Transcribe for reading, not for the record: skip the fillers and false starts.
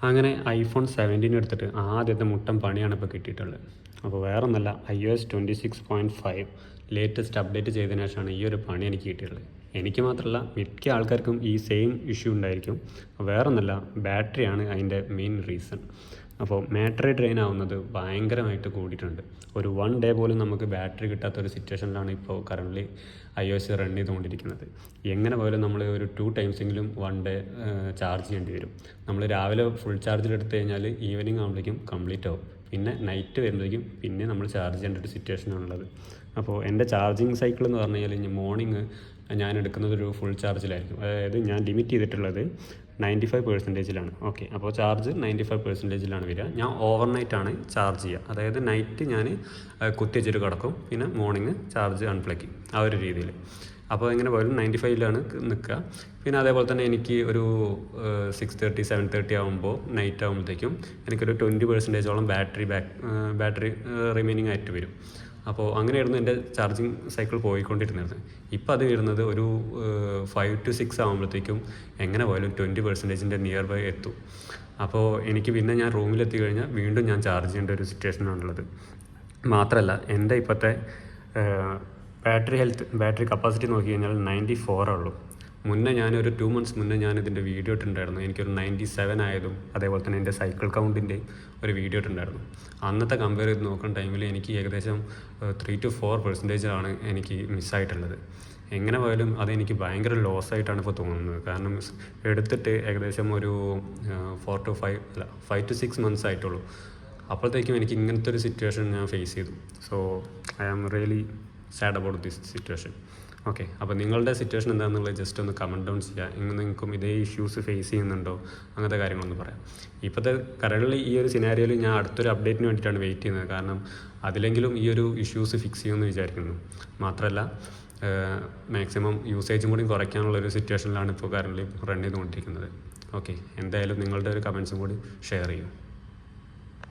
അങ്ങനെ iPhone 17 എടുത്തിട്ട് ആദ്യത്തെ മുട്ടൻ പണിയാണ് ഇപ്പോൾ കിട്ടിയിട്ടുള്ളത്. അപ്പോൾ വേറെ ഒന്നല്ല, iOS 26.5 ലേറ്റസ്റ്റ് അപ്ഡേറ്റ് ചെയ്തതിനു ശേഷമാണ് ഈ ഒരു പണി എനിക്ക് കിട്ടിയിട്ടുള്ളത്. എനിക്ക് മാത്രമല്ല, മിക്ക ആൾക്കാർക്കും ഈ സെയിം ഇഷ്യൂ ഉണ്ടായിരിക്കും. വേറെ ഒന്നല്ല, ബാറ്ററിയാണ് അതിൻ്റെ മെയിൻ റീസൺ. അപ്പോൾ ബാറ്ററി ഡ്രെയിൻ ആവുന്നത് ഭയങ്കരമായിട്ട് കൂടിയിട്ടുണ്ട്. ഒരു 1 ഡേ പോലും നമുക്ക് ബാറ്ററി കിട്ടാത്തൊരു സിറ്റുവേഷനിലാണ് ഇപ്പോൾ കറൻ്റ്ലി iOS റൺ ചെയ്തുകൊണ്ടിരിക്കുന്നത്. എങ്ങനെ പോയാലും നമ്മൾ ഒരു 2 ടൈംസെങ്കിലും 1 ഡേ ചാർജ് ചെയ്യേണ്ടി വരും. നമ്മൾ രാവിലെ ഫുൾ ചാർജിലെടുത്ത് കഴിഞ്ഞാൽ ഈവനിങ് ആകുമ്പോഴേക്കും കംപ്ലീറ്റ് ആവും. പിന്നെ നൈറ്റ് വരുമ്പോഴേക്കും പിന്നെ നമ്മൾ ചാർജ് ചെയ്യേണ്ട ഒരു സിറ്റുവേഷനാണുള്ളത്. അപ്പോൾ എൻ്റെ ചാർജിങ് സൈക്കിൾ എന്ന് പറഞ്ഞു കഴിഞ്ഞാൽ മോർണിംഗ് ഞാൻ എടുക്കുന്നത് ഒരു ഫുൾ ചാർജിലായിരിക്കും. അതായത് ഞാൻ ലിമിറ്റ് ചെയ്തിട്ടുള്ളത് 95%. ഓക്കെ, അപ്പോൾ ചാർജ് 95%ലാണ് വരിക. ഞാൻ ഓവർനൈറ്റാണ് ചാർജ് ചെയ്യുക. അതായത് നൈറ്റ് ഞാൻ കുത്തിവെച്ചിട്ട് കിടക്കും, പിന്നെ മോർണിംഗ് ചാർജ് അൺപ്ലഗ് ചെയ്യും, ആ ഒരു രീതിയിൽ. അപ്പോൾ എങ്ങനെ പോയാലും 95ലാണ് നിൽക്കുക. പിന്നെ അതേപോലെ തന്നെ എനിക്ക് ഒരു 6:30 7:30 ആകുമ്പോൾ നൈറ്റ് ആകുമ്പോഴത്തേക്കും എനിക്കൊരു 20%ഓളം ബാറ്ററി റിമൈനിങ് ആയിട്ട് വരും. അപ്പോൾ അങ്ങനെയായിരുന്നു എൻ്റെ ചാർജിങ് സൈക്കിൾ പോയിക്കൊണ്ടിരുന്നത്. ഇപ്പോൾ അത് വരുന്നത് ഒരു 5 to 6 ആകുമ്പോഴത്തേക്കും എങ്ങനെ പോയാലും 20%-ൻ്റെ നിയർ ബൈ എത്തും. അപ്പോൾ എനിക്ക് പിന്നെ ഞാൻ റൂമിലെത്തി കഴിഞ്ഞാൽ വീണ്ടും ഞാൻ ചാർജ് ചെയ്യേണ്ട ഒരു സിറ്റുവേഷനാണുള്ളത്. മാത്രമല്ല, എൻ്റെ ഇപ്പോഴത്തെ ബാറ്ററി കപ്പാസിറ്റി നോക്കി കഴിഞ്ഞാൽ 94 ഉള്ളൂ. മുന്നേ ഞാനൊരു 2 months മുന്നേ ഞാനിതിൻ്റെ വീഡിയോ ഇട്ടിട്ടുണ്ടായിരുന്നു. എനിക്കൊരു 97 ആയതും അതേപോലെ തന്നെ എൻ്റെ സൈക്കിൾ കൗണ്ടിൻ്റെ ഒരു വീഡിയോ ഇട്ടിട്ടുണ്ടായിരുന്നു. അന്നത്തെ കമ്പയർ ചെയ്ത് നോക്കുന്ന ടൈമിൽ എനിക്ക് ഏകദേശം 3 to 4% എനിക്ക് മിസ്സായിട്ടുള്ളത്. എങ്ങനെ പോയാലും അതെനിക്ക് ഭയങ്കര ലോസായിട്ടാണ് ഇപ്പോൾ തോന്നുന്നത്. കാരണം എടുത്തിട്ട് ഏകദേശം ഒരു 5 to 6 months ആയിട്ടുള്ളൂ. അപ്പോഴത്തേക്കും എനിക്ക് ഇങ്ങനത്തെ ഒരു സിറ്റുവേഷൻ ഞാൻ ഫേസ് ചെയ്തു. So I am really sad about this situation. Okay, അപ്പോൾ നിങ്ങളുടെ സിറ്റുവേഷൻ എന്താണെന്നുള്ളത് ജസ്റ്റ് ഒന്ന് കമൻറ്റ് ഡൗൺ ചെയ്യുക. നിങ്ങൾക്കും ഇതേ ഇഷ്യൂസ് ഫേസ് ചെയ്യുന്നുണ്ടോ, അങ്ങനത്തെ കാര്യങ്ങളൊന്ന് പറയാം. ഇപ്പോഴത്തെ കറൻറ്റ്ലി ഈ ഒരു സിനാരിയോയിൽ ഞാൻ അടുത്തൊരു അപ്ഡേറ്റിന് വേണ്ടിയിട്ടാണ് വെയിറ്റ് ചെയ്യുന്നത്. കാരണം അതിലെങ്കിലും ഈ ഒരു ഇഷ്യൂസ് ഫിക്സ് ചെയ്യുമെന്ന് വിചാരിക്കുന്നു. മാത്രമല്ല, മാക്സിമം യൂസേജും കൂടി കുറയ്ക്കാനുള്ളൊരു സിറ്റുവേഷനിലാണ് ഇപ്പോൾ കറൻറ്റ്ലി റൺ ചെയ്തുകൊണ്ടിരിക്കുന്നത്. ഓക്കെ, എന്തായാലും നിങ്ങളുടെ ഒരു കമൻസും കൂടി ഷെയർ ചെയ്യും.